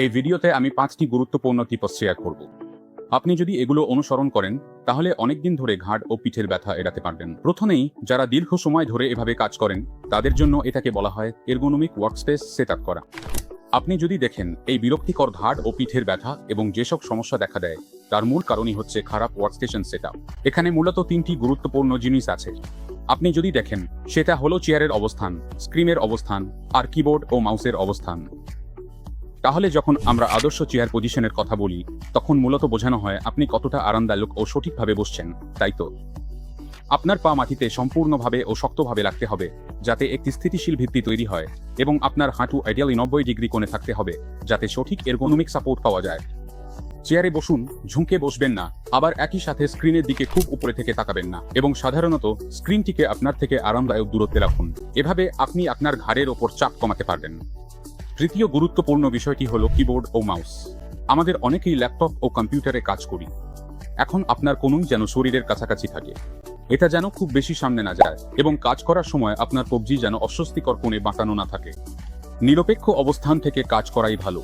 এই ভিডিওতে আমি 5টি গুরুত্বপূর্ণ টিপস শেয়ার করব। আপনি যদি এগুলো অনুসরণ করেন তাহলে অনেকদিন ধরে ঘাড় ও পিঠের ব্যথা এড়াতে পারবেন। প্রথমেই, যারা দীর্ঘ সময় ধরে এভাবে কাজ করেন তাদের জন্য এটাকে বলা হয় এরগোনমিক ওয়ার্কস্পেস সেটআপ করা। আপনি যদি দেখেন এই বিরক্তিকর ঘাড় ও পিঠের ব্যথা এবং যেসব সমস্যা দেখা দেয় তার মূল কারণই হচ্ছে খারাপ ওয়ার্কস্টেশন সেটআপ। এখানে মূলত 3টি গুরুত্বপূর্ণ জিনিস আছে। আপনি যদি দেখেন সেটা হলো চেয়ারের অবস্থান, স্ক্রিনের অবস্থান আর কিবোর্ড ও মাউসের অবস্থান। তাহলে যখন আমরা আদর্শ চেয়ার পজিশনের কথা বলি তখন মূলত বোঝানো হয় আপনি কতটা আরামদায়ক ও সঠিকভাবে বসছেন, তাই তো? আপনার পা মাটিতে সম্পূর্ণভাবে ও শক্তভাবে রাখতে হবে যাতে একটি স্থিতিশীল ভিত্তি তৈরি হয়, এবং আপনার হাঁটু আইডিয়ালি 90 ডিগ্রি কোণে থাকতে হবে যাতে সঠিক এরগোনমিক সাপোর্ট পাওয়া যায়। চেয়ারে বসুন, ঝুঁকে বসবেন না, আবার একই সাথে স্ক্রিনের দিকে খুব উপরে থেকে তাকাবেন না, এবং সাধারণত স্ক্রিনটিকে আপনার থেকে আরামদায়ক দূরত্বে রাখুন। এভাবে আপনি আপনার ঘাড়ের ওপর চাপ কমাতে পারবেন। তৃতীয় গুরুত্বপূর্ণ বিষয়টি হলো কিবোর্ড ও মাউস। আমাদের অনেকেই ল্যাপটপ ও কম্পিউটারে কাজ করি। এখন আপনার কোনোই যেন শরীরের কাছাকাছি থাকে, এটা যেন খুব বেশি সামনে না যায়, এবং কাজ করার সময় আপনার কবজি যেন অস্বস্তিকর কোণে বাঁকানো না থাকে। নিরপেক্ষ অবস্থান থেকে কাজ করাই ভালো।